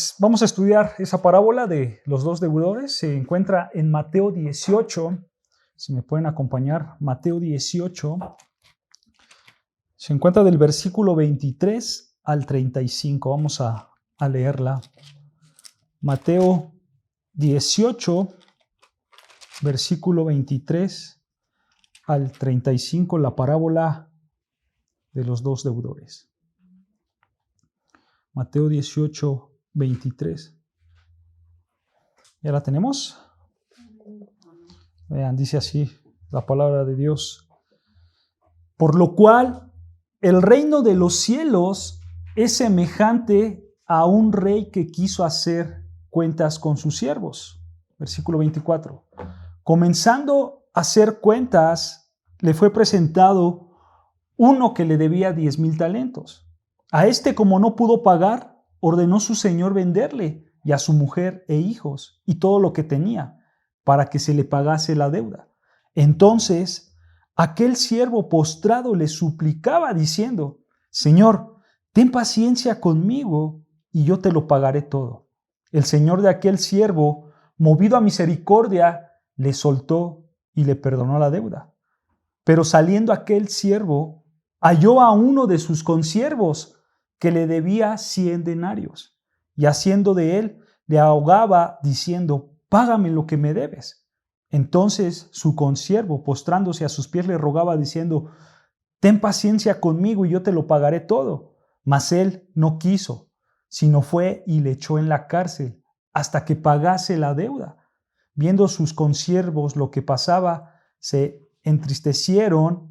Pues vamos a estudiar esa parábola de los dos deudores. Se encuentra en Mateo 18. Si me pueden acompañar, Mateo 18. Se encuentra del versículo 23 al 35. Vamos a leerla. Mateo 18, versículo 23 al 35, la parábola de los dos deudores. Mateo 18, 23. ¿Ya la tenemos? Vean, dice así la palabra de Dios. Por lo cual, el reino de los cielos es semejante a un rey que quiso hacer cuentas con sus siervos. Versículo 24. Comenzando a hacer cuentas, le fue presentado uno que le debía 10,000 talentos. A este, como no pudo pagar, ordenó su señor venderle y a su mujer e hijos y todo lo que tenía, para que se le pagase la deuda. Entonces, aquel siervo postrado le suplicaba diciendo: Señor, ten paciencia conmigo y yo te lo pagaré todo. El señor de aquel siervo, movido a misericordia, le soltó y le perdonó la deuda. Pero saliendo aquel siervo, halló a uno de sus consiervos que le debía 100 denarios, y haciendo de él, le ahogaba diciendo: Págame lo que me debes. Entonces su consiervo, postrándose a sus pies, le rogaba diciendo: Ten paciencia conmigo y yo te lo pagaré todo. Mas él no quiso, sino fue y le echó en la cárcel hasta que pagase la deuda. Viendo sus consiervos lo que pasaba, se entristecieron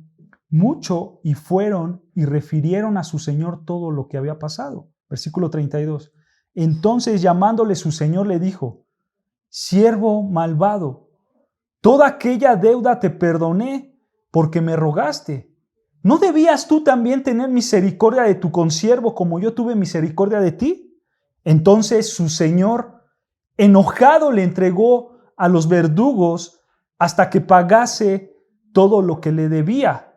mucho y fueron y refirieron a su señor todo lo que había pasado. Versículo 32. Entonces, llamándole su señor, le dijo: Siervo malvado, toda aquella deuda te perdoné porque me rogaste. ¿No debías tú también tener misericordia de tu consiervo como yo tuve misericordia de ti? Entonces su señor, enojado, le entregó a los verdugos hasta que pagase todo lo que le debía.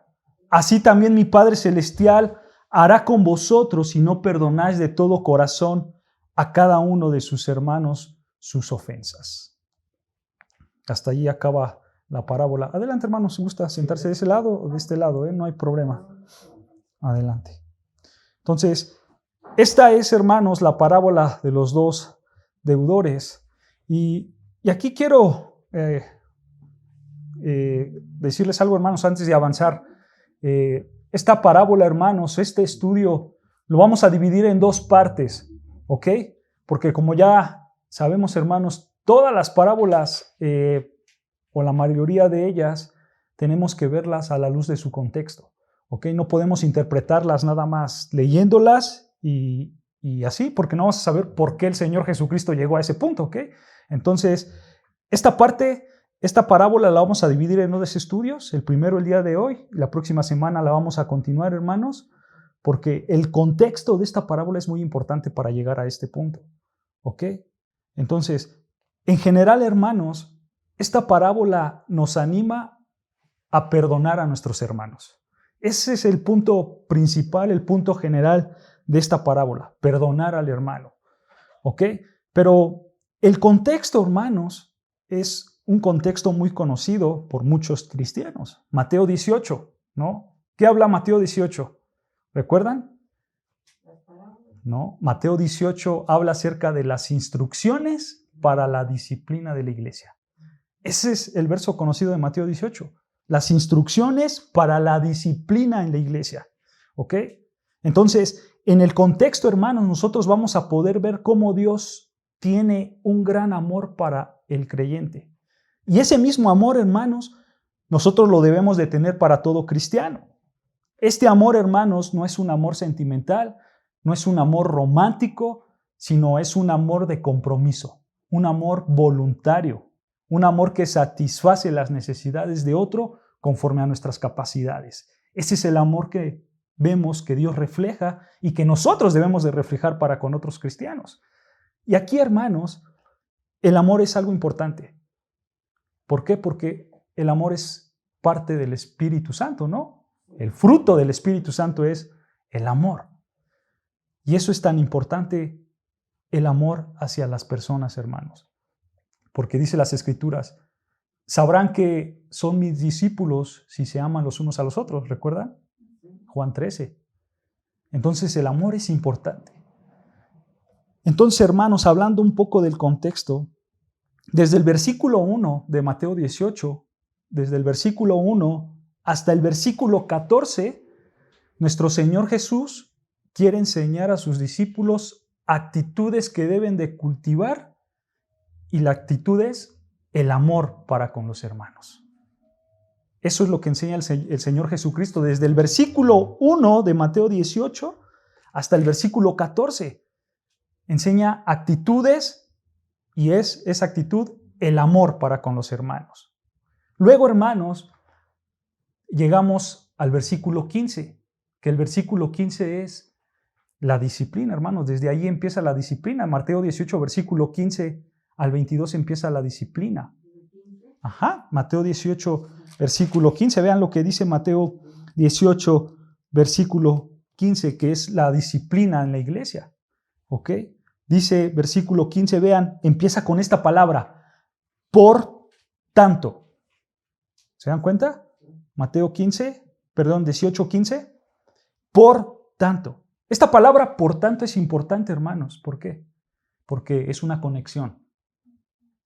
Así también mi Padre Celestial hará con vosotros si no perdonáis de todo corazón a cada uno de sus hermanos sus ofensas. Hasta allí acaba la parábola. Adelante, hermanos, si gusta sentarse de ese lado o de este lado, no hay problema. Adelante. Entonces, esta es, hermanos, la parábola de los dos deudores. Y aquí quiero decirles algo, hermanos, antes de avanzar. Esta parábola, hermanos, este estudio lo vamos a dividir en dos partes, ¿ok? Porque como ya sabemos, hermanos, todas las parábolas, o la mayoría de ellas, tenemos que verlas a la luz de su contexto, ¿ok? No podemos interpretarlas nada más leyéndolas y así, porque no vamos a saber por qué el Señor Jesucristo llegó a ese punto, ¿ok? Entonces, esta parábola la vamos a dividir en dos estudios, el primero el día de hoy, la próxima semana la vamos a continuar, hermanos, porque el contexto de esta parábola es muy importante para llegar a este punto, ¿ok? Entonces, en general, hermanos, esta parábola nos anima a perdonar a nuestros hermanos. Ese es el punto principal, el punto general de esta parábola, perdonar al hermano, ¿ok? Pero el contexto, hermanos, es un contexto muy conocido por muchos cristianos. Mateo 18, ¿no? ¿Qué habla Mateo 18? ¿Recuerdan? No, Mateo 18 habla acerca de las instrucciones para la disciplina de la iglesia. Ese es el verso conocido de Mateo 18. Las instrucciones para la disciplina en la iglesia. ¿Ok? Entonces, en el contexto, hermanos, nosotros vamos a poder ver cómo Dios tiene un gran amor para el creyente. Y ese mismo amor, hermanos, nosotros lo debemos de tener para todo cristiano. Este amor, hermanos, no es un amor sentimental, no es un amor romántico, sino es un amor de compromiso, un amor voluntario, un amor que satisface las necesidades de otro conforme a nuestras capacidades. Ese es el amor que vemos que Dios refleja y que nosotros debemos de reflejar para con otros cristianos. Y aquí, hermanos, el amor es algo importante. ¿Por qué? Porque el amor es parte del Espíritu Santo, ¿no? El fruto del Espíritu Santo es el amor. Y eso es tan importante el amor hacia las personas, hermanos. Porque dice las Escrituras, sabrán que son mis discípulos si se aman los unos a los otros, ¿recuerdan? Juan 13. Entonces el amor es importante. Entonces, hermanos, hablando un poco del contexto, desde el versículo 1 de Mateo 18, desde el versículo 1 hasta el versículo 14, nuestro Señor Jesús quiere enseñar a sus discípulos actitudes que deben de cultivar, y la actitud es el amor para con los hermanos. Eso es lo que enseña el Señor Jesucristo desde el versículo 1 de Mateo 18 hasta el versículo 14. Enseña actitudes y es esa actitud el amor para con los hermanos. Luego, hermanos, llegamos al versículo 15, que el versículo 15 es la disciplina, hermanos. Desde ahí empieza la disciplina. Mateo 18, versículo 15 al 22 empieza la disciplina. Mateo 18, versículo 15. Vean lo que dice Mateo 18, versículo 15, que es la disciplina en la iglesia. ¿Ok? Dice versículo 15, vean, empieza con esta palabra, por tanto. ¿Se dan cuenta? Mateo 18, 15. Por tanto. Esta palabra, por tanto, es importante, hermanos. ¿Por qué? Porque es una conexión.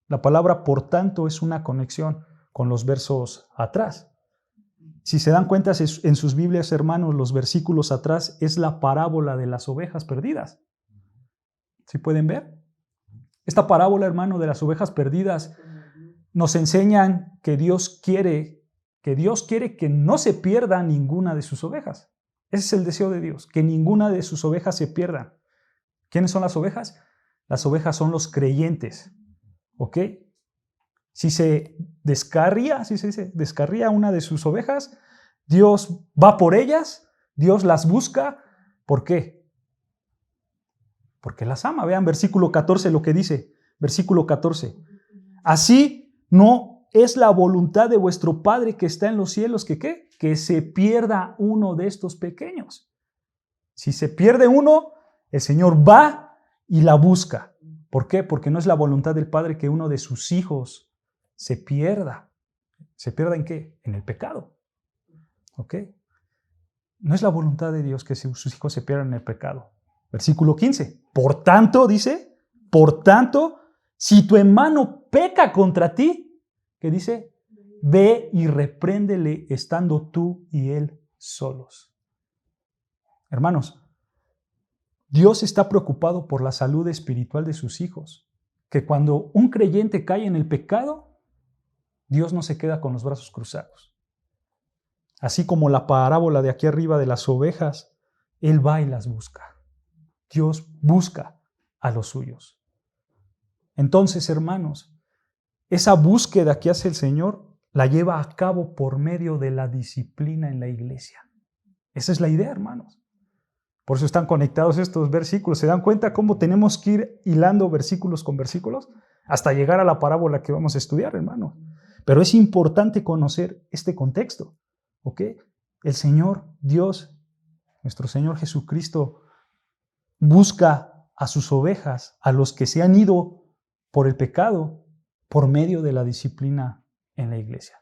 La palabra por tanto es una conexión con los versos atrás. Si se dan cuenta en sus Biblias, hermanos, los versículos atrás es la parábola de las ovejas perdidas. ¿Sí pueden ver? Esta parábola, hermano, de las ovejas perdidas nos enseñan que Dios quiere que no se pierda ninguna de sus ovejas. Ese es el deseo de Dios, que ninguna de sus ovejas se pierdan. ¿Quiénes son las ovejas? Las ovejas son los creyentes. ¿Ok? Si se descarría, si se dice, descarría una de sus ovejas, Dios va por ellas, Dios las busca. ¿Por qué? Porque las ama. Vean versículo 14 lo que dice. Versículo 14. Así no es la voluntad de vuestro Padre que está en los cielos que ¿qué? Que se pierda uno de estos pequeños. Si se pierde uno, el Señor va y la busca. ¿Por qué? Porque no es la voluntad del Padre que uno de sus hijos se pierda. ¿Se pierda en qué? En el pecado. ¿Ok? No es la voluntad de Dios que sus hijos se pierdan en el pecado. Versículo 15. Por tanto, dice, por tanto, si tu hermano peca contra ti, ¿qué dice? Ve y repréndele estando tú y él solos. Hermanos, Dios está preocupado por la salud espiritual de sus hijos. Que cuando un creyente cae en el pecado, Dios no se queda con los brazos cruzados. Así como la parábola de aquí arriba de las ovejas, Él va y las busca. Dios busca a los suyos. Entonces, hermanos, esa búsqueda que hace el Señor la lleva a cabo por medio de la disciplina en la iglesia. Esa es la idea, hermanos. Por eso están conectados estos versículos. ¿Se dan cuenta cómo tenemos que ir hilando versículos con versículos? Hasta llegar a la parábola que vamos a estudiar, hermanos. Pero es importante conocer este contexto. ¿Ok? El Señor, Dios, nuestro Señor Jesucristo, busca a sus ovejas, a los que se han ido por el pecado, por medio de la disciplina en la iglesia.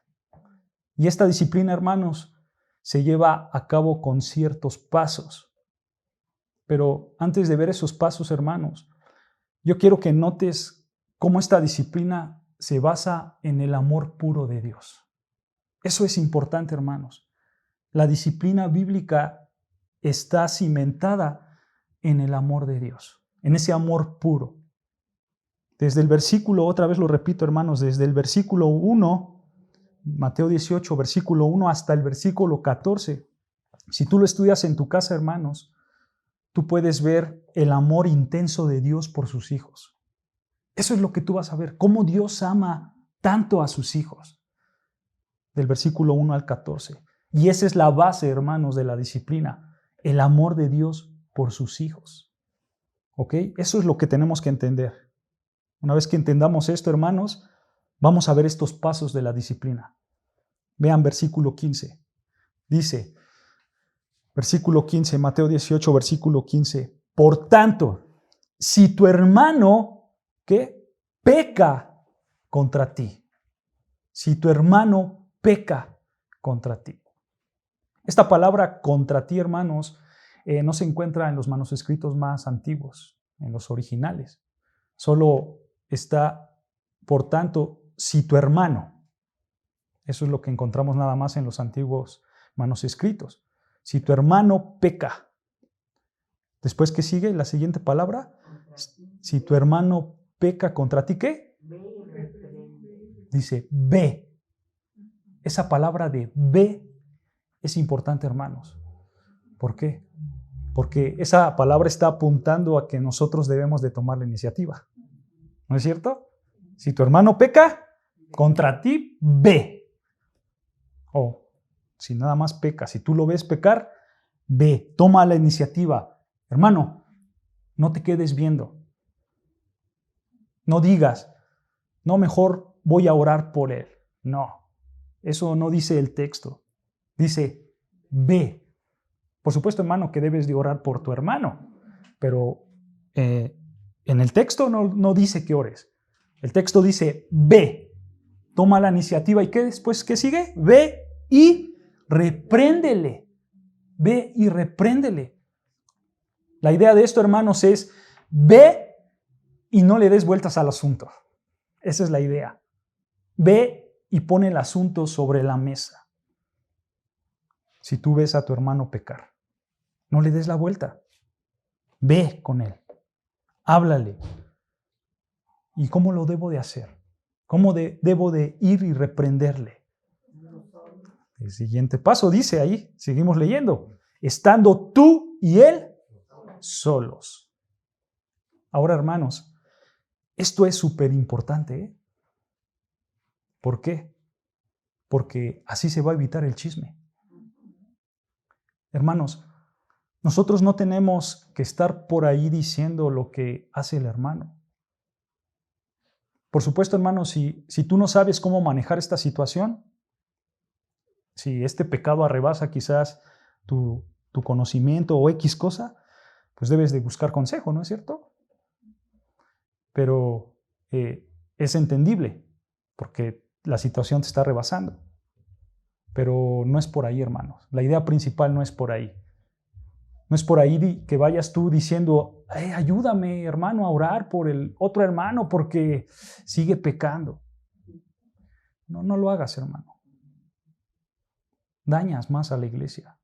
Y esta disciplina, hermanos, se lleva a cabo con ciertos pasos. Pero antes de ver esos pasos, hermanos, yo quiero que notes cómo esta disciplina se basa en el amor puro de Dios. Eso es importante, hermanos. La disciplina bíblica está cimentada en el amor de Dios, en ese amor puro. Desde el versículo, otra vez lo repito, hermanos, desde el versículo 1, Mateo 18, versículo 1 hasta el versículo 14. Si tú lo estudias en tu casa, hermanos, tú puedes ver el amor intenso de Dios por sus hijos. Eso es lo que tú vas a ver, cómo Dios ama tanto a sus hijos. Del versículo 1 al 14. Y esa es la base, hermanos, de la disciplina, el amor de Dios por sus hijos. ¿Ok? Eso es lo que tenemos que entender. Una vez que entendamos esto, hermanos, vamos a ver estos pasos de la disciplina. Vean versículo 15. Dice, versículo 15, Mateo 18, versículo 15. Por tanto, si tu hermano, ¿qué? Peca contra ti. Si tu hermano peca contra ti. Esta palabra contra ti, hermanos, no se encuentra en los manuscritos más antiguos, en los originales. Solo está, por tanto, si tu hermano. Eso es lo que encontramos nada más en los antiguos manuscritos. Si tu hermano peca. Después, ¿qué sigue? La siguiente palabra. Si tu hermano peca contra ti, ¿qué? Dice, ve. Esa palabra de ve es importante, hermanos. ¿Por qué? Porque esa palabra está apuntando a que nosotros debemos de tomar la iniciativa. ¿No es cierto? Si tu hermano peca contra ti, ve. O si nada más peca, si tú lo ves pecar, ve, toma la iniciativa. Hermano, no te quedes viendo. No digas, no, mejor voy a orar por él. No, eso no dice el texto. Dice, ve. Por supuesto, hermano, que debes de orar por tu hermano, pero en el texto no dice que ores. El texto dice, ve, toma la iniciativa. ¿Y qué después? ¿Qué sigue? Ve y repréndele. Ve y repréndele. La idea de esto, hermanos, es ve y no le des vueltas al asunto. Esa es la idea. Ve y pone el asunto sobre la mesa. Si tú ves a tu hermano pecar, no le des la vuelta. Ve con él. Háblale. ¿Y cómo lo debo de hacer? ¿Cómo debo de ir y reprenderle? El siguiente paso dice ahí, seguimos leyendo, estando tú y él solos. Ahora, hermanos, esto es súper importante, ¿eh? ¿Por qué? Porque así se va a evitar el chisme. Hermanos, nosotros no tenemos que estar por ahí diciendo lo que hace el hermano. Por supuesto, hermanos, si tú no sabes cómo manejar esta situación, si este pecado arrebasa quizás tu conocimiento o X cosa, pues debes de buscar consejo, ¿no es cierto? Pero es entendible, porque la situación te está rebasando. Pero no es por ahí, hermanos. La idea principal no es por ahí. No es por ahí que vayas tú diciendo, ayúdame, hermano, a orar por el otro hermano porque sigue pecando. No lo hagas, hermano. Dañas más a la iglesia.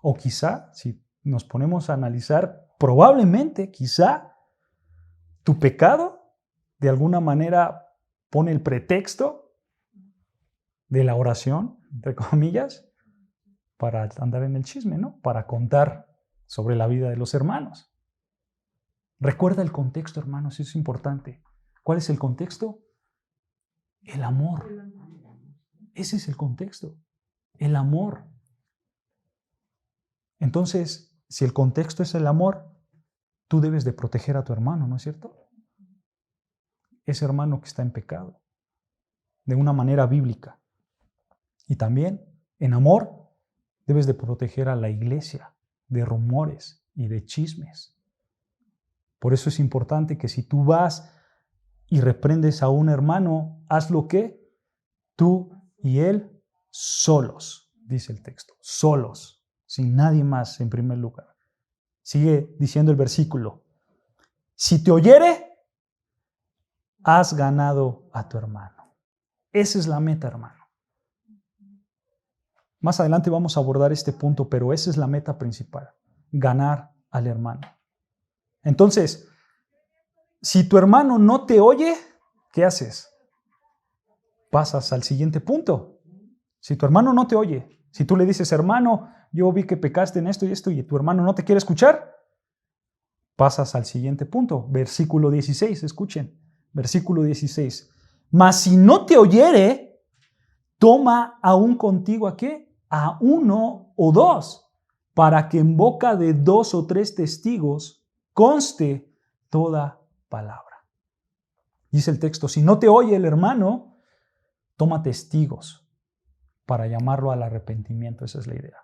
O quizá, si nos ponemos a analizar, probablemente, quizá, tu pecado de alguna manera pone el pretexto de la oración, entre comillas, para andar en el chisme, ¿no? Para contar sobre la vida de los hermanos. Recuerda el contexto, hermanos, eso es importante. ¿Cuál es el contexto? El amor. Ese es el contexto. El amor. Entonces, si el contexto es el amor, tú debes de proteger a tu hermano, ¿no es cierto? Ese hermano que está en pecado, de una manera bíblica. Y también, en amor, debes de proteger a la iglesia de rumores y de chismes. Por eso es importante que si tú vas y reprendes a un hermano, hazlo que tú y él solos, dice el texto, solos, sin nadie más en primer lugar. Sigue diciendo el versículo, si te oyere, has ganado a tu hermano. Esa es la meta, hermano. Más adelante vamos a abordar este punto, pero esa es la meta principal, ganar al hermano. Entonces, si tu hermano no te oye, ¿qué haces? Pasas al siguiente punto. Si tu hermano no te oye, si tú le dices, hermano, yo vi que pecaste en esto y tu hermano no te quiere escuchar, pasas al siguiente punto. Versículo 16, escuchen. Versículo 16. Mas si no te oyere, toma aún contigo ¿a qué? A uno o dos, para que en boca de 2 o 3 testigos conste toda palabra. Dice el texto, si no te oye el hermano, toma testigos para llamarlo al arrepentimiento. Esa es la idea.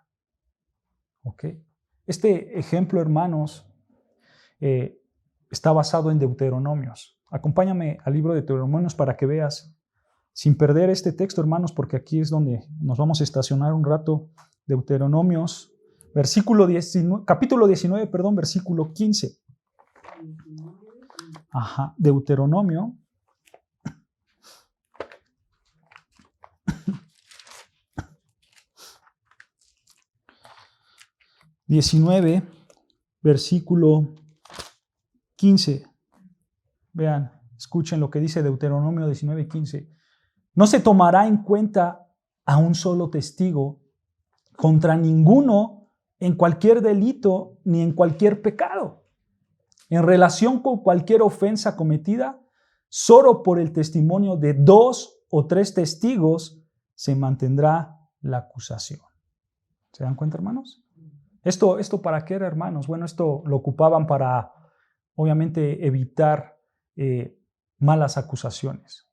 ¿Ok? Este ejemplo, hermanos, está basado en Deuteronomios. Acompáñame al libro de Deuteronomios para que veas, sin perder este texto, hermanos, porque aquí es donde nos vamos a estacionar un rato. Deuteronomios, capítulo 19, versículo 15. Deuteronomio. Versículo 15. Vean, escuchen lo que dice Deuteronomio 19:15. No se tomará en cuenta a un solo testigo contra ninguno en cualquier delito ni en cualquier pecado. En relación con cualquier ofensa cometida, solo por el testimonio de 2 o 3 testigos se mantendrá la acusación. ¿Se dan cuenta, hermanos? ¿Esto para qué era, hermanos? Bueno, esto lo ocupaban para, obviamente, evitar malas acusaciones,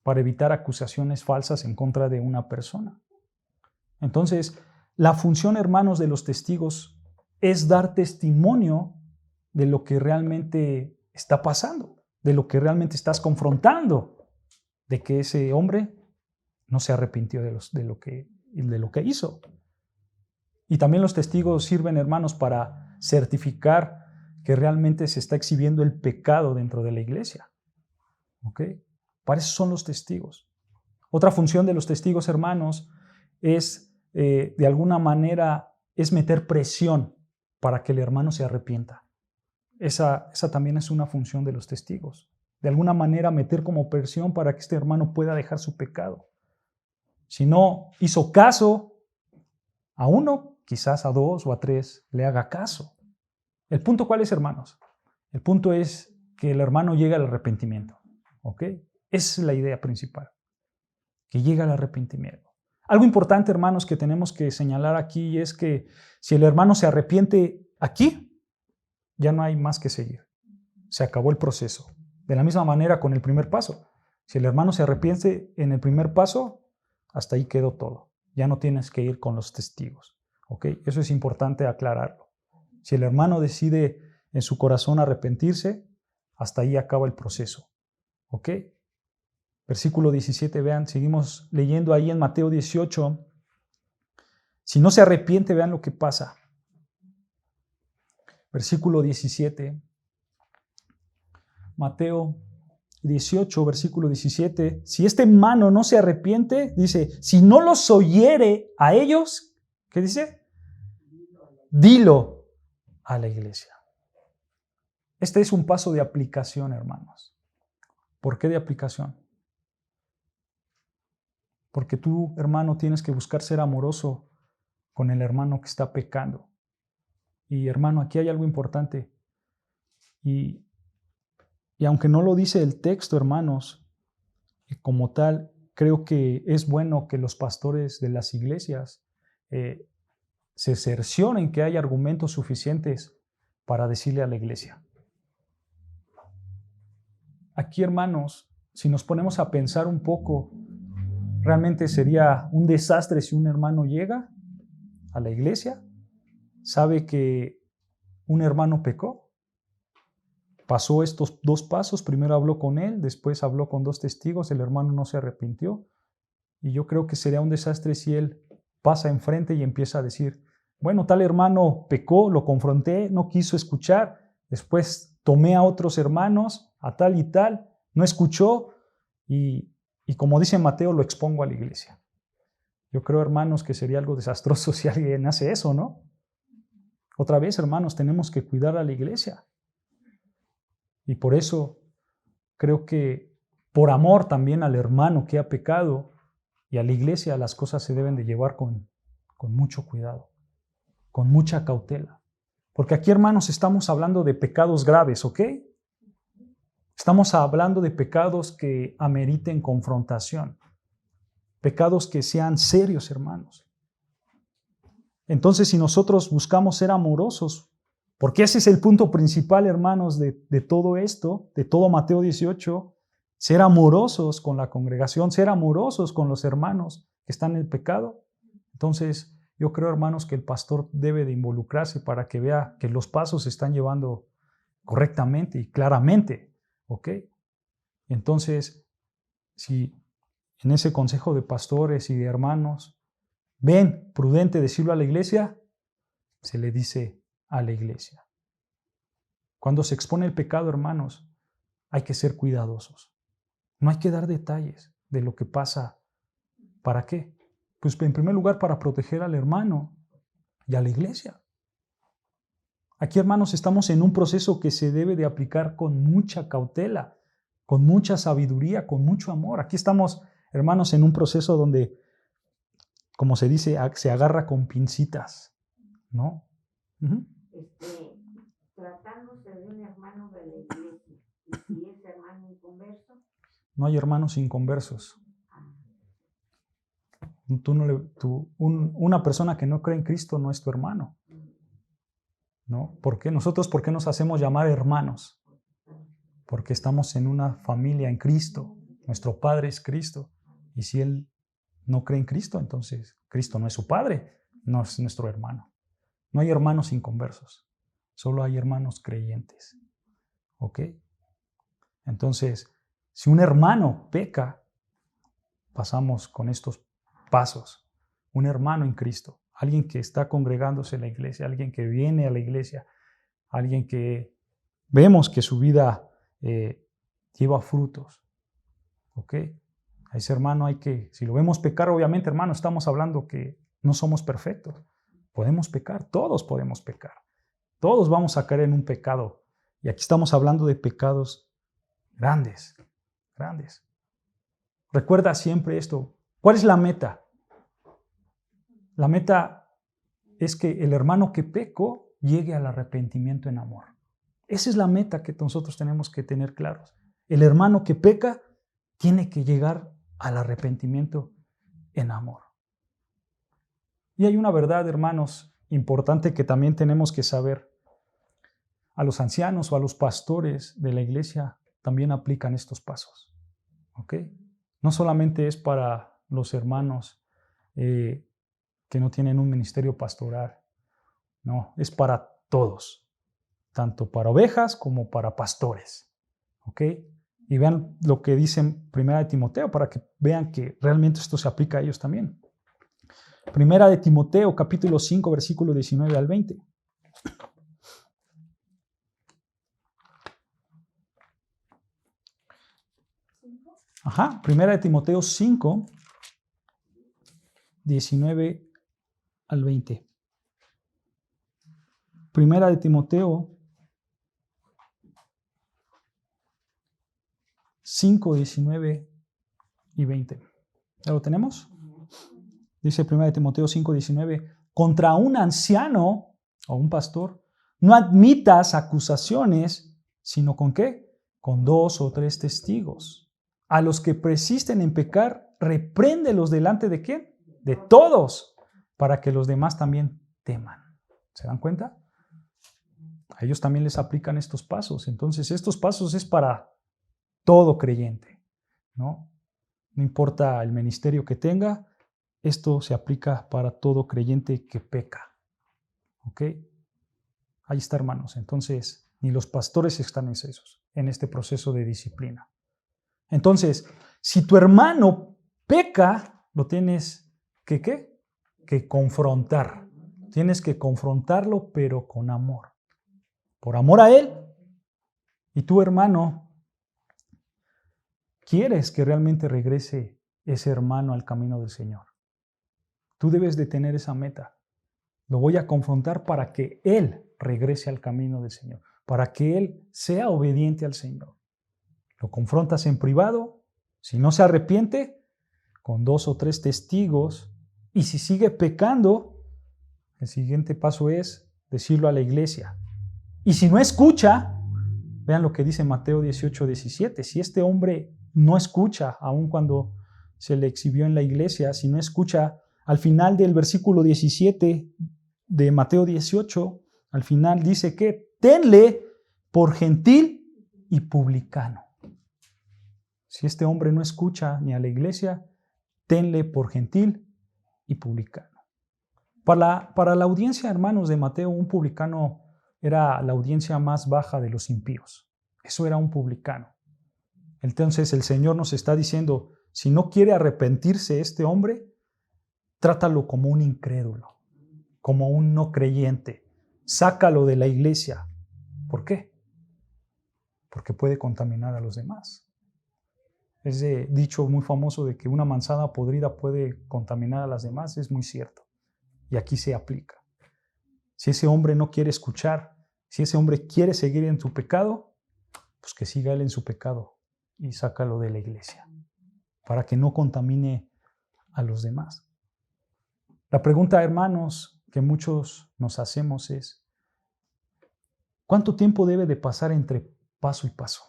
para evitar acusaciones falsas en contra de una persona. Entonces, la función, hermanos, de los testigos es dar testimonio de lo que realmente está pasando, de lo que realmente estás confrontando, de que ese hombre no se arrepintió de lo que hizo. Y también los testigos sirven, hermanos, para certificar que realmente se está exhibiendo el pecado dentro de la iglesia. ¿Ok? Para eso son los testigos. Otra función de los testigos, hermanos, es, de alguna manera, es meter presión para que el hermano se arrepienta. Esa también es una función de los testigos. De alguna manera, meter como presión para que este hermano pueda dejar su pecado. Si no hizo caso a uno, quizás a 2 o a 3 le haga caso. ¿El punto cuál es, hermanos? El punto es que el hermano llegue al arrepentimiento. ¿Ok? Esa es la idea principal. Que llegue al arrepentimiento. Algo importante, hermanos, que tenemos que señalar aquí es que si el hermano se arrepiente aquí, ya no hay más que seguir. Se acabó el proceso. De la misma manera con el primer paso. Si el hermano se arrepiente en el primer paso, hasta ahí quedó todo. Ya no tienes que ir con los testigos. ¿Ok? Eso es importante aclararlo. Si el hermano decide en su corazón arrepentirse, hasta ahí acaba el proceso. ¿Ok? Versículo 17, vean, seguimos leyendo ahí en Mateo 18. Si no se arrepiente, vean lo que pasa. Versículo 17. Mateo 18, versículo 17. Si este hermano no se arrepiente, dice, si no los oyere a ellos, ¿qué dice? Dilo a la iglesia. Este es un paso de aplicación, hermanos. ¿Por qué de aplicación? Porque tú, hermano, tienes que buscar ser amoroso con el hermano que está pecando. Y hermano, aquí hay algo importante. Y aunque no lo dice el texto, hermanos, como tal, creo que es bueno que los pastores de las iglesias se cercioren que hay argumentos suficientes para decirle a la iglesia. Aquí, hermanos, si nos ponemos a pensar un poco, realmente sería un desastre si un hermano llega a la iglesia, sabe que un hermano pecó, pasó estos 2 pasos, primero habló con él, después habló con 2 testigos, el hermano no se arrepintió, y yo creo que sería un desastre si él pasa enfrente y empieza a decir, bueno, tal hermano pecó, lo confronté, no quiso escuchar, después tomé a otros hermanos, a tal y tal, no escuchó, y como dice Mateo, lo expongo a la iglesia. Yo creo, hermanos, que sería algo desastroso si alguien hace eso, ¿no? Otra vez, hermanos, tenemos que cuidar a la iglesia. Y por eso creo que por amor también al hermano que ha pecado y a la iglesia, las cosas se deben de llevar con mucho cuidado, con mucha cautela. Porque aquí, hermanos, estamos hablando de pecados graves, ¿ok? Estamos hablando de pecados que ameriten confrontación. Pecados que sean serios, hermanos. Entonces, si nosotros buscamos ser amorosos, porque ese es el punto principal, hermanos, de todo esto, de todo Mateo 18, ser amorosos con la congregación, ser amorosos con los hermanos que están en el pecado. Entonces, yo creo, hermanos, que el pastor debe de involucrarse para que vea que los pasos se están llevando correctamente y claramente, ¿ok? Entonces, si en ese consejo de pastores y de hermanos ven prudente decirlo a la iglesia, se le dice a la iglesia. Cuando se expone el pecado, hermanos, hay que ser cuidadosos. No hay que dar detalles de lo que pasa. ¿Para qué? Pues en primer lugar para proteger al hermano y a la iglesia. Aquí, hermanos, estamos en un proceso que se debe de aplicar con mucha cautela, con mucha sabiduría, con mucho amor. Aquí estamos, hermanos, en un proceso donde, como se dice, se agarra con pincitas, ¿no? Uh-huh. Tratándose de un hermano de la iglesia, y si es hermano inconverso. No hay hermanos inconversos. Una persona que no cree en Cristo no es tu hermano. ¿No? ¿Por qué? Nosotros, ¿por qué nos hacemos llamar hermanos? Porque estamos en una familia en Cristo. Nuestro Padre es Cristo. Y si Él no cree en Cristo, entonces Cristo no es su Padre, no es nuestro hermano. No hay hermanos inconversos, solo hay hermanos creyentes. ¿Ok? Entonces, si un hermano peca, pasamos con estos pasos. Un hermano en Cristo, alguien que está congregándose en la iglesia, alguien que viene a la iglesia, alguien que vemos que su vida lleva frutos. ¿Ok? A ese hermano hay que, si lo vemos pecar, obviamente, hermano, estamos hablando que no somos perfectos. Podemos pecar, todos podemos pecar. Todos vamos a caer en un pecado. Y aquí estamos hablando de pecados grandes, grandes. Recuerda siempre esto. ¿Cuál es la meta? La meta es que el hermano que pecó llegue al arrepentimiento en amor. Esa es la meta que nosotros tenemos que tener claros. El hermano que peca tiene que llegar al arrepentimiento en amor. Y hay una verdad, hermanos, importante que también tenemos que saber. A los ancianos o a los pastores de la iglesia también aplican estos pasos. ¿Ok? No solamente es para los hermanos que no tienen un ministerio pastoral. No, es para todos. Tanto para ovejas como para pastores. ¿Ok? Y vean lo que dice 1 Timoteo para que vean que realmente esto se aplica a ellos también. 1 Timoteo, capítulo 5, versículo 19 al 20. Ajá, 1 Timoteo 5, 19 al 20. 1 Timoteo 5, 19 y 20. ¿Ya lo tenemos? Dice 1 Timoteo 5, 19. Contra un anciano o un pastor, no admitas acusaciones, sino ¿con qué? Con 2 o 3 testigos. A los que persisten en pecar, repréndelos delante de ¿quién? De todos, para que los demás también teman. ¿Se dan cuenta? A ellos también les aplican estos pasos. Entonces, estos pasos es para todo creyente, ¿no? No importa el ministerio que tenga, esto se aplica para todo creyente que peca. ¿Ok? Ahí está, hermanos. Entonces, ni los pastores están excesos en este proceso de disciplina. Entonces, si tu hermano peca, lo tienes que, ¿qué? Que confrontar. Tienes que confrontarlo, pero con amor. Por amor a él. Y tu hermano, ¿quieres que realmente regrese ese hermano al camino del Señor? Tú debes de tener esa meta. Lo voy a confrontar para que él regrese al camino del Señor, para que él sea obediente al Señor. Lo confrontas en privado, si no se arrepiente, con 2 o 3 testigos, y si sigue pecando, el siguiente paso es decirlo a la iglesia. Y si no escucha, vean lo que dice Mateo 18, 17, si este hombre no escucha, aun cuando se le exhibió en la iglesia, si no escucha, al final del versículo 17 de Mateo 18, al final dice que tenle por gentil y publicano. Si este hombre no escucha ni a la iglesia, tenle por gentil y publicano. Para la audiencia, hermanos, de Mateo, un publicano era la audiencia más baja de los impíos. Eso era un publicano. Entonces el Señor nos está diciendo, si no quiere arrepentirse este hombre, trátalo como un incrédulo, como un no creyente. Sácalo de la iglesia. ¿Por qué? Porque puede contaminar a los demás. Ese dicho muy famoso de que una manzana podrida puede contaminar a las demás es muy cierto. Y aquí se aplica. Si ese hombre no quiere escuchar, si ese hombre quiere seguir en su pecado, pues que siga él en su pecado y sácalo de la iglesia para que no contamine a los demás. La pregunta, hermanos, que muchos nos hacemos es, ¿cuánto tiempo debe de pasar entre paso y paso?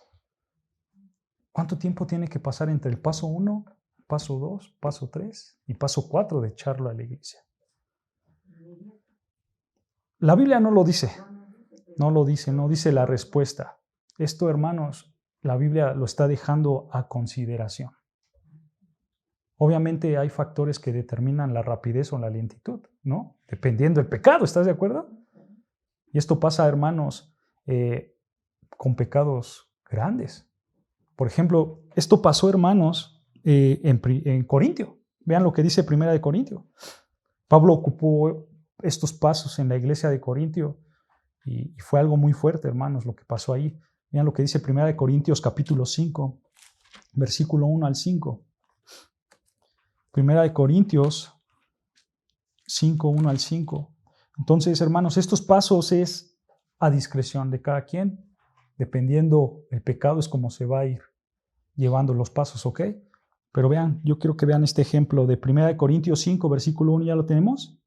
¿Cuánto tiempo tiene que pasar entre el paso 1, paso 2, paso 3 y paso 4 de echarlo a la iglesia? La Biblia no lo dice, no dice la respuesta. Esto, hermanos, la Biblia lo está dejando a consideración. Obviamente hay factores que determinan la rapidez o la lentitud, ¿no? Dependiendo del pecado, ¿estás de acuerdo? Y esto pasa, hermanos, con pecados grandes. Por ejemplo, esto pasó, hermanos, en Corintio. Vean lo que dice 1 Corintios. Pablo ocupó estos pasos en la iglesia de Corintio y fue algo muy fuerte, hermanos, lo que pasó ahí. Vean lo que dice 1 Corintios capítulo 5, versículo 1 al 5. 1 Corintios 5, 1 al 5. Entonces, hermanos, estos pasos es a discreción de cada quien. Dependiendo el pecado es como se va a ir llevando los pasos, ¿ok? Pero vean, yo quiero que vean este ejemplo de 1 Corintios 5, versículo 1, ¿ya lo tenemos?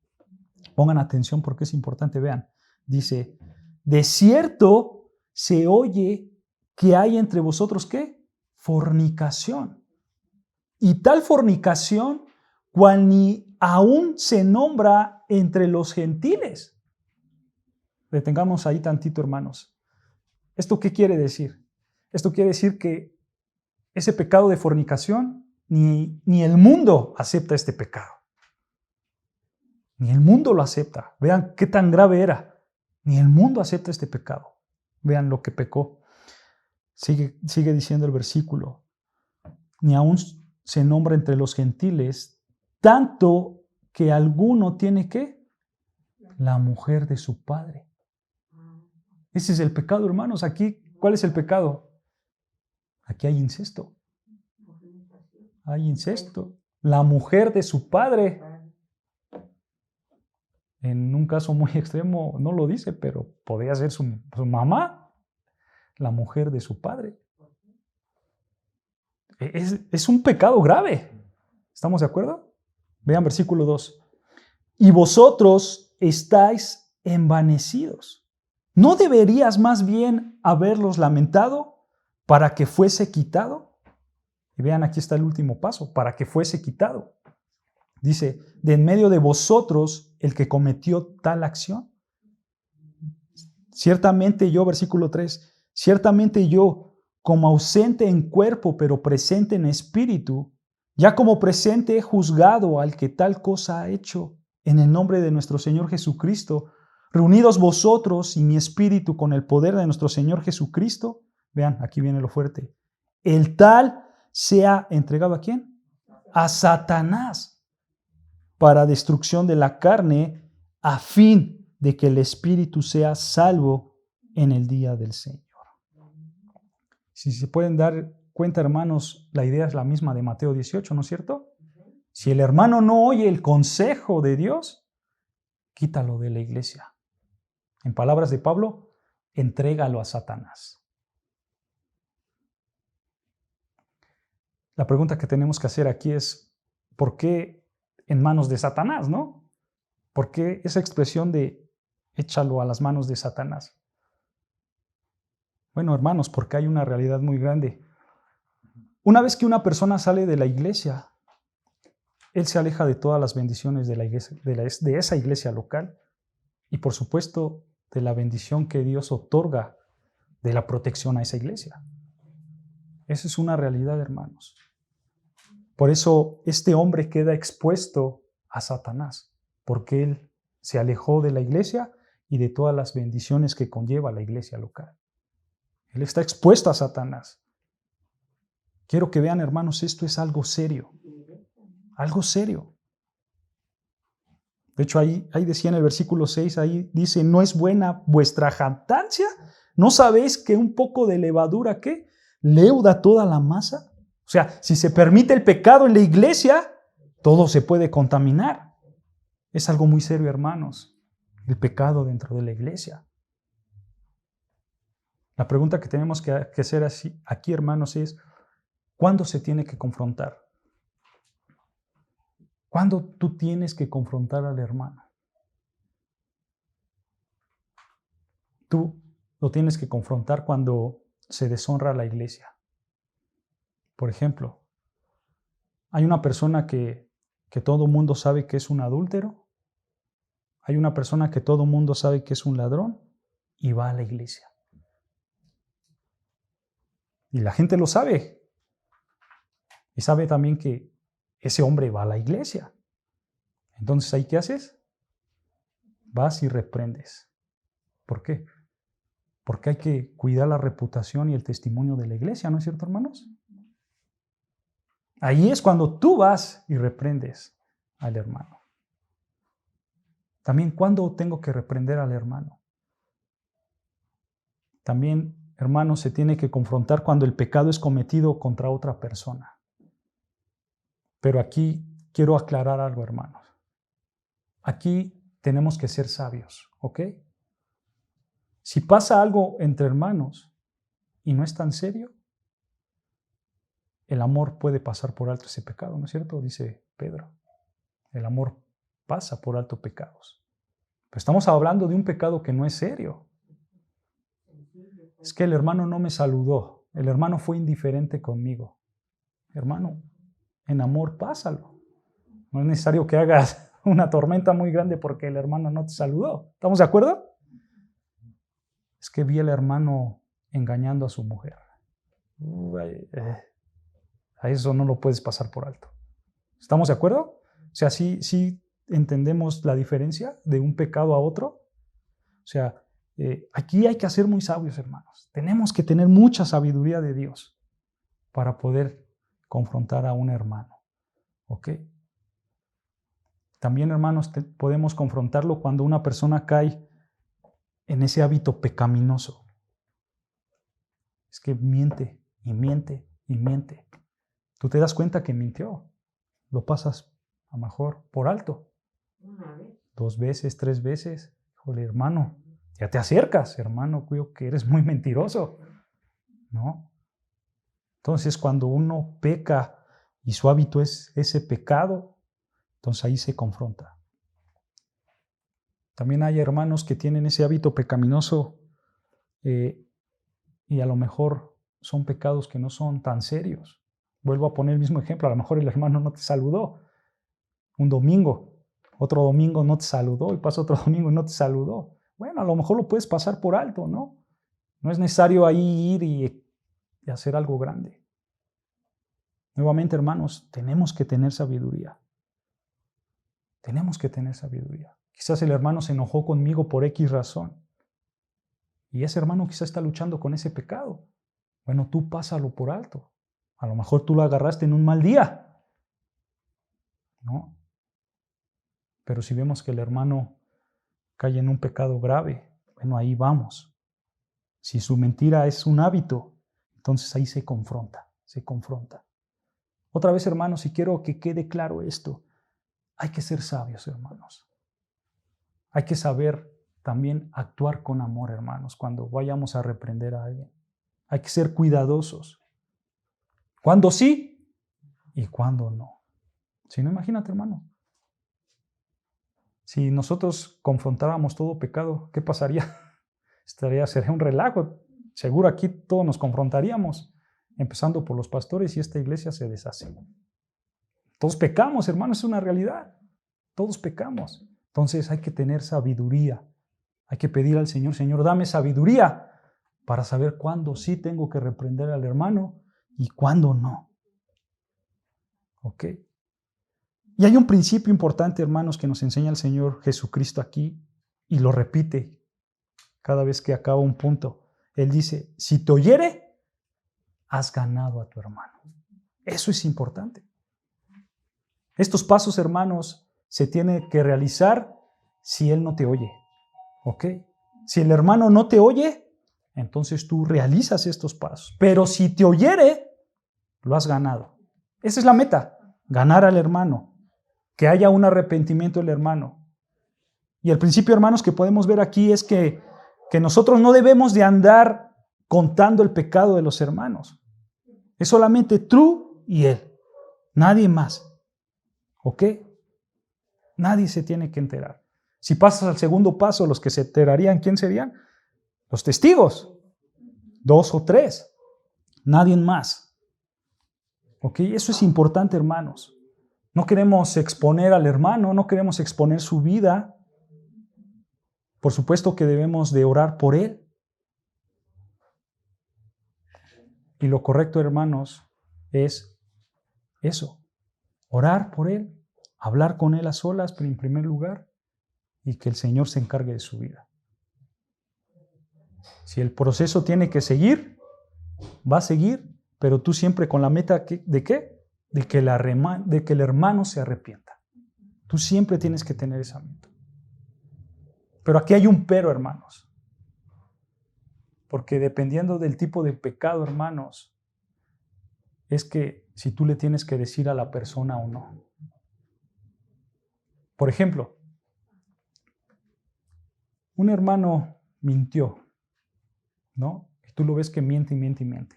Pongan atención porque es importante, vean. Dice, de cierto se oye que hay entre vosotros, ¿qué? Fornicación. Y tal fornicación, cual ni aún se nombra entre los gentiles. Detengamos ahí tantito, hermanos. ¿Esto qué quiere decir? Esto quiere decir que ese pecado de fornicación, ni el mundo acepta este pecado. Ni el mundo lo acepta. Vean qué tan grave era. Ni el mundo acepta este pecado. Vean lo que pecó. Sigue diciendo el versículo. Ni aún se nombra entre los gentiles, tanto que alguno tiene ¿qué? La mujer de su padre. Ese es el pecado, hermanos. Aquí, ¿cuál es el pecado? Aquí hay incesto. Hay incesto. La mujer de su padre. En un caso muy extremo no lo dice, pero podría ser su mamá, la mujer de su padre. Es un pecado grave. ¿Estamos de acuerdo? Vean versículo 2. Y vosotros estáis envanecidos. ¿No deberías más bien haberlos lamentado para que fuese quitado? Y vean, aquí está el último paso, para que fuese quitado. Dice, de en medio de vosotros el que cometió tal acción. Ciertamente yo, versículo 3, ciertamente yo, como ausente en cuerpo, pero presente en espíritu, ya como presente he juzgado al que tal cosa ha hecho, en el nombre de nuestro Señor Jesucristo, reunidos vosotros y mi espíritu con el poder de nuestro Señor Jesucristo. Vean, aquí viene lo fuerte. El tal sea entregado ¿a quién? A Satanás, para destrucción de la carne, a fin de que el espíritu sea salvo en el día del Señor. Si se pueden dar cuenta, hermanos, la idea es la misma de Mateo 18, ¿no es cierto? Si el hermano no oye el consejo de Dios, quítalo de la iglesia. En palabras de Pablo, entrégalo a Satanás. La pregunta que tenemos que hacer aquí es, ¿por qué en manos de Satanás, no? ¿Por qué esa expresión de échalo a las manos de Satanás? Bueno, hermanos, porque hay una realidad muy grande. Una vez que una persona sale de la iglesia, él se aleja de todas las bendiciones de la iglesia, de esa iglesia local y, por supuesto, de la bendición que Dios otorga de la protección a esa iglesia. Esa es una realidad, hermanos. Por eso este hombre queda expuesto a Satanás, porque él se alejó de la iglesia y de todas las bendiciones que conlleva la iglesia local. Él está expuesto a Satanás. Quiero que vean, hermanos, esto es algo serio. Algo serio. De hecho, ahí decía en el versículo 6, ahí dice, ¿no es buena vuestra jactancia? ¿No sabéis que un poco de levadura, ¿qué? ¿Leuda toda la masa? O sea, si se permite el pecado en la iglesia, todo se puede contaminar. Es algo muy serio, hermanos, el pecado dentro de la iglesia. La pregunta que tenemos que hacer aquí, hermanos, es, ¿cuándo se tiene que confrontar? ¿Cuándo tú tienes que confrontar al hermano? Tú lo tienes que confrontar cuando se deshonra a la iglesia. Por ejemplo, hay una persona que todo mundo sabe que es un adúltero. Hay una persona que todo mundo sabe que es un ladrón y va a la iglesia. Y la gente lo sabe. Y sabe también que ese hombre va a la iglesia. Entonces, ¿ahí qué haces? Vas y reprendes. ¿Por qué? Porque hay que cuidar la reputación y el testimonio de la iglesia, ¿no es cierto, hermanos? Ahí es cuando tú vas y reprendes al hermano. También, ¿cuándo tengo que reprender al hermano? También, hermanos, se tiene que confrontar cuando el pecado es cometido contra otra persona. Pero aquí quiero aclarar algo, hermanos. Aquí tenemos que ser sabios, ¿ok? Si pasa algo entre hermanos y no es tan serio, el amor puede pasar por alto ese pecado, ¿no es cierto? Dice Pedro. El amor pasa por alto pecados. Pero estamos hablando de un pecado que no es serio. Es que el hermano no me saludó. El hermano fue indiferente conmigo. Hermano, en amor pásalo. No es necesario que hagas una tormenta muy grande porque el hermano no te saludó. ¿Estamos de acuerdo? Es que vi al hermano engañando a su mujer. A eso no lo puedes pasar por alto. ¿Estamos de acuerdo? O sea, sí entendemos la diferencia de un pecado a otro. O sea, aquí hay que ser muy sabios, hermanos. Tenemos que tener mucha sabiduría de Dios para poder confrontar a un hermano. ¿Ok? También, hermanos, podemos confrontarlo cuando una persona cae en ese hábito pecaminoso. Es que miente y miente y miente. Tú te das cuenta que mintió. Lo pasas a lo mejor por alto. 2 veces, 3 veces. Híjole, hermano, ya te acercas, hermano, cuido que eres muy mentiroso. ¿No? Entonces, cuando uno peca y su hábito es ese pecado, entonces ahí se confronta. También hay hermanos que tienen ese hábito pecaminoso y a lo mejor son pecados que no son tan serios. Vuelvo a poner el mismo ejemplo. A lo mejor el hermano no te saludó un domingo, otro domingo no te saludó y pasa otro domingo y no te saludó. Bueno, a lo mejor lo puedes pasar por alto, ¿no? No es necesario ahí ir y hacer algo grande. Nuevamente, hermanos, tenemos que tener sabiduría. Tenemos que tener sabiduría. Quizás el hermano se enojó conmigo por X razón. Y ese hermano quizás está luchando con ese pecado. Bueno, tú pásalo por alto. A lo mejor tú lo agarraste en un mal día. ¿No? Pero si vemos que el hermano cae en un pecado grave, bueno, ahí vamos. Si su mentira es un hábito, entonces ahí se confronta, se confronta. Otra vez, hermanos, y quiero que quede claro esto, hay que ser sabios, hermanos. Hay que saber también actuar con amor, hermanos, cuando vayamos a reprender a alguien. Hay que ser cuidadosos. ¿Cuándo sí y cuándo no? Si no, imagínate, hermano. Si nosotros confrontáramos todo pecado, ¿qué pasaría? Sería un relajo. Seguro aquí todos nos confrontaríamos, empezando por los pastores y esta iglesia se deshace. Todos pecamos, hermanos, es una realidad. Todos pecamos. Entonces hay que tener sabiduría. Hay que pedir al Señor, Señor, dame sabiduría para saber cuándo sí tengo que reprender al hermano y cuándo no. ¿Ok? Y hay un principio importante, hermanos, que nos enseña el Señor Jesucristo aquí y lo repite cada vez que acaba un punto. Él dice, si te oyere, has ganado a tu hermano. Eso es importante. Estos pasos, hermanos, se tienen que realizar si él no te oye. ¿Ok? Si el hermano no te oye, entonces tú realizas estos pasos. Pero si te oyere, lo has ganado. Esa es la meta, ganar al hermano. Que haya un arrepentimiento del hermano. Y el principio, hermanos, que podemos ver aquí es que nosotros no debemos de andar contando el pecado de los hermanos. Es solamente tú y él. Nadie más. ¿Ok? Nadie se tiene que enterar. Si pasas al segundo paso, los que se enterarían, ¿quién serían? Los testigos. 2 o 3. Nadie más. ¿Ok? Eso es importante, hermanos. No queremos exponer al hermano, no queremos exponer su vida. Por supuesto que debemos de orar por él. Y lo correcto, hermanos, es eso. Orar por él, hablar con él a solas, pero en primer lugar, y que el Señor se encargue de su vida. Si el proceso tiene que seguir, va a seguir, pero tú siempre con la meta ¿de qué? De que el hermano se arrepienta. Tú siempre tienes que tener esa meta. Pero aquí hay un pero, hermanos. Porque dependiendo del tipo de pecado, hermanos, es que si tú le tienes que decir a la persona o no. Por ejemplo, un hermano mintió, ¿no? Y tú lo ves que miente y miente y miente.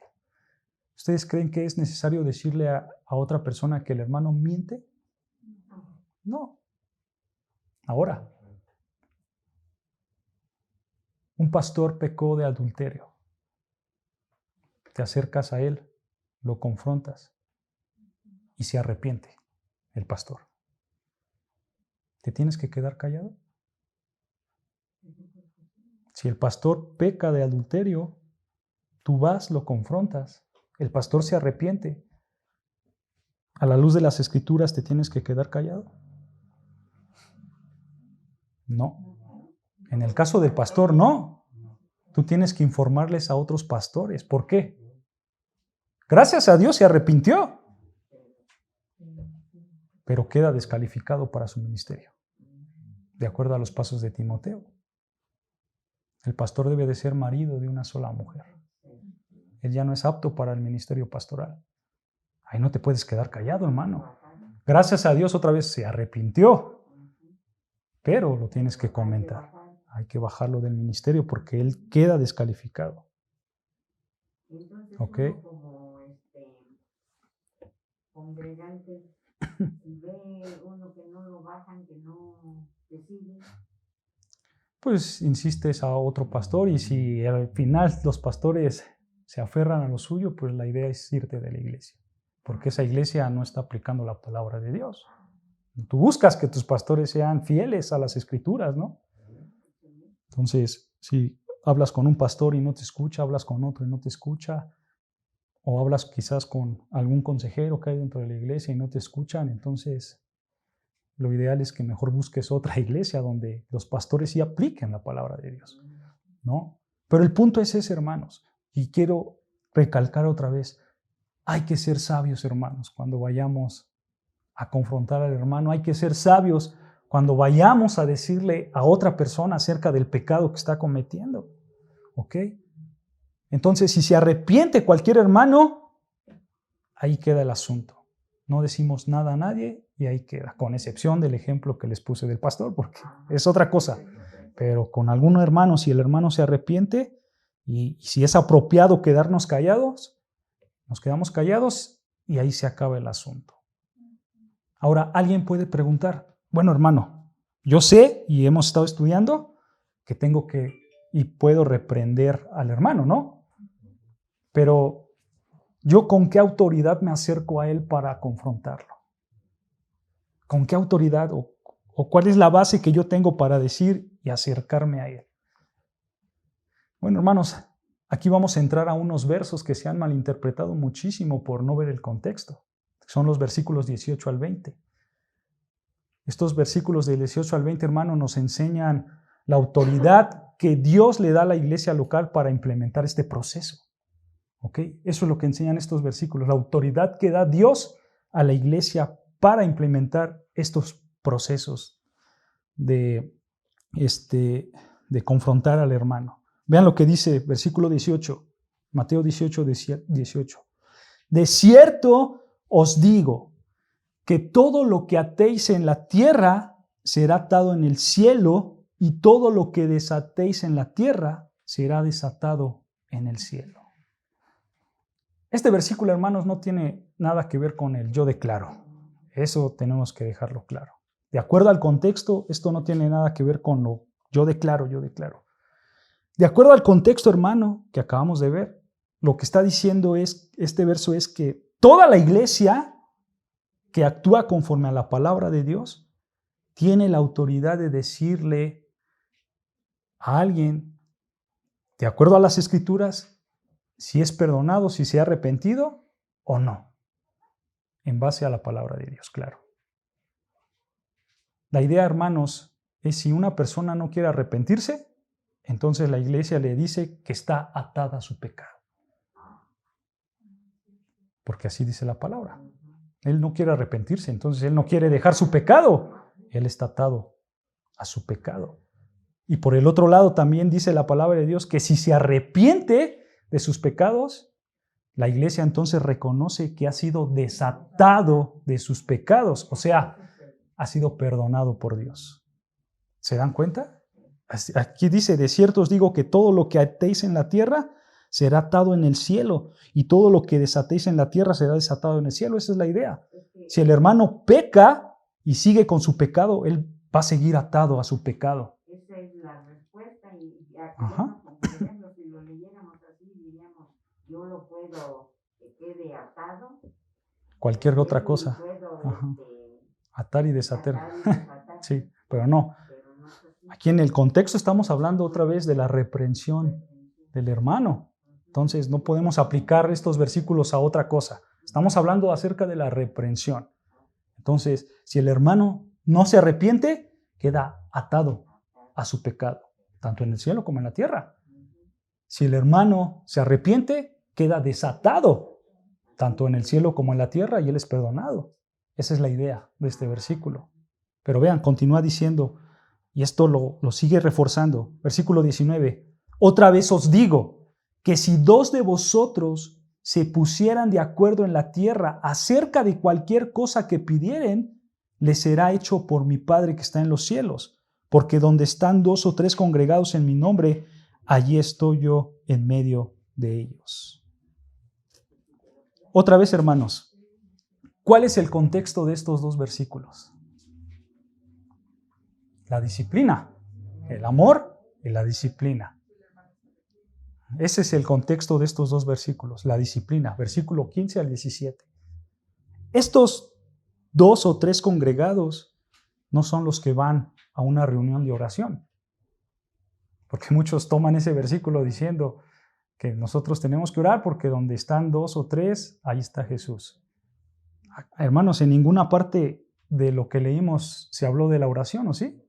¿Ustedes creen que es necesario decirle a otra persona que el hermano miente? No. Ahora, un pastor pecó de adulterio. Te acercas a él, lo confrontas y se arrepiente el pastor. ¿Te tienes que quedar callado? Si el pastor peca de adulterio, tú vas, lo confrontas, el pastor se arrepiente. A la luz de las Escrituras, ¿te tienes que quedar callado? No. En el caso del pastor, no. Tú tienes que informarles a otros pastores. ¿Por qué? Gracias a Dios se arrepintió, pero queda descalificado para su ministerio, de acuerdo a los pasos de Timoteo. El pastor debe de ser marido de una sola mujer. Él ya no es apto para el ministerio pastoral. Ahí no te puedes quedar callado, hermano. Gracias a Dios otra vez se arrepintió, pero lo tienes que comentar. Hay que bajarlo del ministerio porque él queda descalificado. ¿Ok? Congregante, si ve uno que no lo bajan, que no te sigue. Pues insistes a otro pastor y si al final los pastores se aferran a lo suyo, pues la idea es irte de la iglesia, porque esa iglesia no está aplicando la palabra de Dios. Tú buscas que tus pastores sean fieles a las Escrituras, ¿no? Entonces, si hablas con un pastor y no te escucha, hablas con otro y no te escucha, o hablas quizás con algún consejero que hay dentro de la iglesia y no te escuchan, entonces lo ideal es que mejor busques otra iglesia donde los pastores sí apliquen la palabra de Dios, ¿no? Pero el punto es ese, hermanos, y quiero recalcar otra vez, hay que ser sabios, hermanos, cuando vayamos a confrontar al hermano, hay que ser sabios cuando vayamos a decirle a otra persona acerca del pecado que está cometiendo, ¿ok? Entonces, si se arrepiente cualquier hermano, ahí queda el asunto. No decimos nada a nadie y ahí queda, con excepción del ejemplo que les puse del pastor, porque es otra cosa. Pero con algún hermano, si el hermano se arrepiente y si es apropiado quedarnos callados, nos quedamos callados y ahí se acaba el asunto. Ahora, alguien puede preguntar, bueno, hermano, yo sé y hemos estado estudiando que tengo que y puedo reprender al hermano, ¿no? Pero ¿yo con qué autoridad me acerco a él para confrontarlo? ¿Con qué autoridad o cuál es la base que yo tengo para decir y acercarme a él? Bueno, hermanos, aquí vamos a entrar a unos versos que se han malinterpretado muchísimo por no ver el contexto. Son los versículos 18 al 20. Estos versículos del 18 al 20, hermanos, nos enseñan la autoridad que Dios le da a la iglesia local para implementar este proceso. ¿Ok? Eso es lo que enseñan estos versículos, la autoridad que da Dios a la iglesia para implementar estos procesos de confrontar al hermano. Vean lo que dice versículo 18, Mateo 18, 18. De cierto os digo que todo lo que atéis en la tierra será atado en el cielo, y todo lo que desatéis en la tierra será desatado en el cielo. Este versículo, hermanos, no tiene nada que ver con el yo declaro. Eso tenemos que dejarlo claro. De acuerdo al contexto, esto no tiene nada que ver con lo yo declaro, yo declaro. De acuerdo al contexto, hermano, que acabamos de ver, lo que está diciendo este verso es que toda la iglesia que actúa conforme a la palabra de Dios tiene la autoridad de decirle a alguien, de acuerdo a las Escrituras, si es perdonado, si se ha arrepentido o no, en base a la palabra de Dios, claro. La idea, hermanos, es si una persona no quiere arrepentirse, entonces la iglesia le dice que está atada a su pecado. Porque así dice la palabra. Él no quiere arrepentirse, entonces él no quiere dejar su pecado. Él está atado a su pecado. Y por el otro lado también dice la palabra de Dios que si se arrepiente de sus pecados, la iglesia entonces reconoce que ha sido desatado de sus pecados, o sea, ha sido perdonado por Dios. ¿Se dan cuenta? Aquí dice, de cierto os digo que todo lo que atéis en la tierra será atado en el cielo, y todo lo que desatéis en la tierra será desatado en el cielo. Esa es la idea. Si el hermano peca y sigue con su pecado, él va a seguir atado a su pecado. Esa es la respuesta. Y Ajá. por ejemplo, si lo leyéramos así, diríamos, yo lo puedo que quede atado. Cualquier otra cosa. Puedo, atar y desatar. Atar y desatar. Sí, pero no. Aquí en el contexto estamos hablando otra vez de la reprensión del hermano. Entonces no podemos aplicar estos versículos a otra cosa. Estamos hablando acerca de la reprensión. Entonces, si el hermano no se arrepiente, queda atado a su pecado, tanto en el cielo como en la tierra. Si el hermano se arrepiente, queda desatado, tanto en el cielo como en la tierra, y él es perdonado. Esa es la idea de este versículo. Pero vean, continúa diciendo, y esto lo sigue reforzando. Versículo 19. Otra vez os digo que si dos de vosotros se pusieran de acuerdo en la tierra acerca de cualquier cosa que pidieren, les será hecho por mi Padre que está en los cielos. Porque donde están 2 o 3 congregados en mi nombre, allí estoy yo en medio de ellos. Otra vez, hermanos, ¿cuál es el contexto de estos dos versículos? La disciplina, el amor y la disciplina. Ese es el contexto de estos dos versículos, la disciplina, versículo 15 al 17. Estos 2 o 3 congregados no son los que van a una reunión de oración, porque muchos toman ese versículo diciendo que nosotros tenemos que orar porque donde están 2 o 3, ahí está Jesús. Hermanos, en ninguna parte de lo que leímos se habló de la oración, ¿o sí?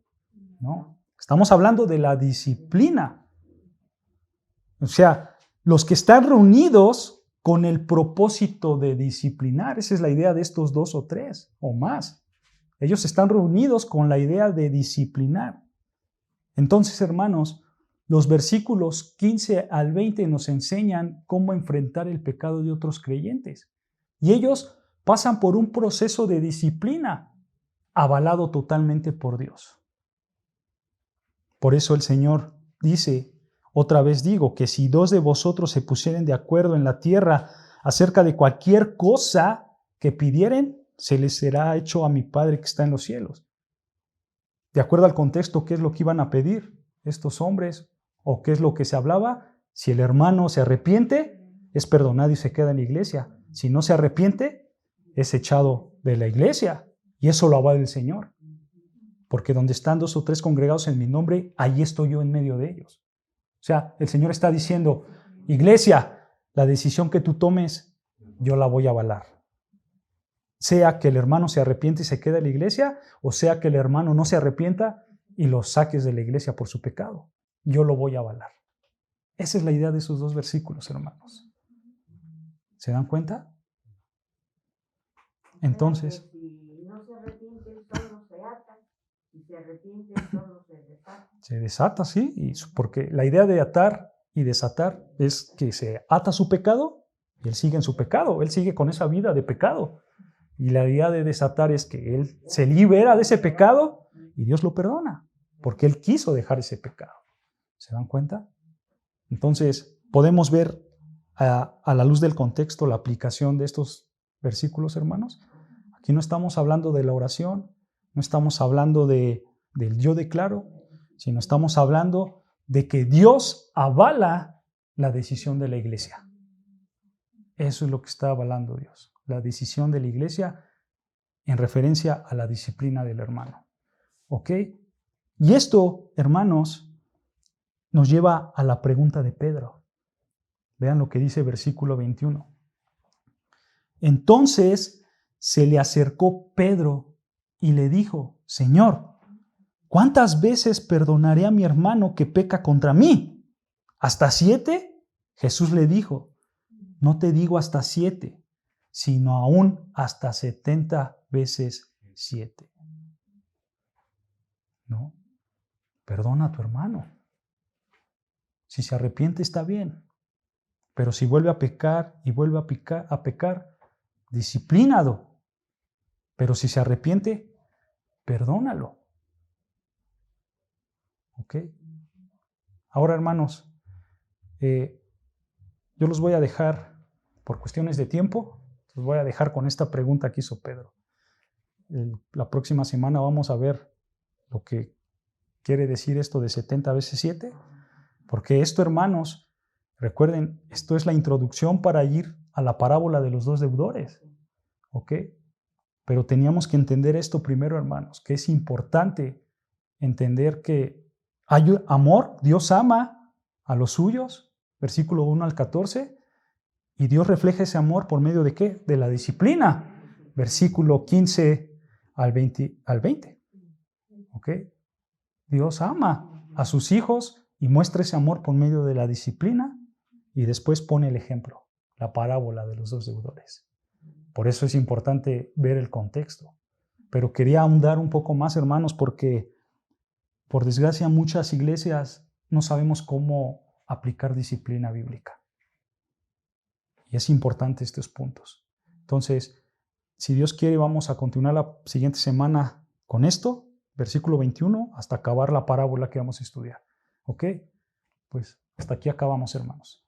No, estamos hablando de la disciplina. O sea, los que están reunidos con el propósito de disciplinar, esa es la idea de estos 2 o 3 o más. Ellos están reunidos con la idea de disciplinar. Entonces, hermanos, los versículos 15 al 20 nos enseñan cómo enfrentar el pecado de otros creyentes. Y ellos pasan por un proceso de disciplina avalado totalmente por Dios. Por eso el Señor dice, otra vez digo, que si 2 de vosotros se pusieren de acuerdo en la tierra acerca de cualquier cosa que pidieren, se les será hecho a mi Padre que está en los cielos. De acuerdo al contexto, ¿qué es lo que iban a pedir estos hombres? ¿O qué es lo que se hablaba? Si el hermano se arrepiente, es perdonado y se queda en la iglesia. Si no se arrepiente, es echado de la iglesia. Y eso lo avala el Señor. Porque donde están 2 o 3 congregados en mi nombre, allí estoy yo en medio de ellos. O sea, el Señor está diciendo, iglesia, la decisión que tú tomes, yo la voy a avalar. Sea que el hermano se arrepiente y se quede en la iglesia, o sea que el hermano no se arrepienta y lo saques de la iglesia por su pecado. yo lo voy a avalar. Esa es la idea de esos dos versículos, hermanos. ¿Se dan cuenta? Entonces, si no se arrepiente, solo se ata. Si se arrepiente, solo se desata. Se desata, sí, porque la idea de atar y desatar es que se ata su pecado y él sigue en su pecado, él sigue con esa vida de pecado. Y la idea de desatar es que él se libera de ese pecado y Dios lo perdona, porque él quiso dejar ese pecado. ¿Se dan cuenta? Entonces, podemos ver a la luz del contexto la aplicación de estos versículos, hermanos. Aquí no estamos hablando de la oración, no estamos hablando del yo declaro, sino estamos hablando de que Dios avala la decisión de la iglesia. Eso es lo que está avalando Dios, la decisión de la iglesia en referencia a la disciplina del hermano. ¿Ok? Y esto, hermanos, nos lleva a la pregunta de Pedro. Vean lo que dice versículo 21. Entonces se le acercó Pedro y le dijo: Señor, ¿cuántas veces perdonaré a mi hermano que peca contra mí? ¿Hasta 7? Jesús le dijo: no te digo hasta 7, sino aún hasta 70 veces 7. ¿No? Perdona a tu hermano. Si se arrepiente está bien, pero si vuelve a pecar y vuelve a pecar, disciplínalo. Pero si se arrepiente, perdónalo. ¿Ok? Ahora, hermanos, yo los voy a dejar, por cuestiones de tiempo, los voy a dejar con esta pregunta que hizo Pedro. La próxima semana vamos a ver lo que quiere decir esto de 70 veces 7, porque esto, hermanos, recuerden, esto es la introducción para ir a la parábola de los dos deudores. ¿Ok? Pero teníamos que entender esto primero, hermanos, que es importante entender que hay amor, Dios ama a los suyos, versículo 1 al 14, y Dios refleja ese amor por medio de ¿qué? De la disciplina, versículo 15 al 20. ¿Ok? Dios ama a sus hijos y muestra ese amor por medio de la disciplina y después pone el ejemplo, la parábola de los dos deudores. Por eso es importante ver el contexto. Pero quería ahondar un poco más, hermanos, porque por desgracia muchas iglesias no sabemos cómo aplicar disciplina bíblica. Y es importante estos puntos. Entonces, si Dios quiere, vamos a continuar la siguiente semana con esto, versículo 21, hasta acabar la parábola que vamos a estudiar. ¿Ok? Pues hasta aquí acabamos, hermanos.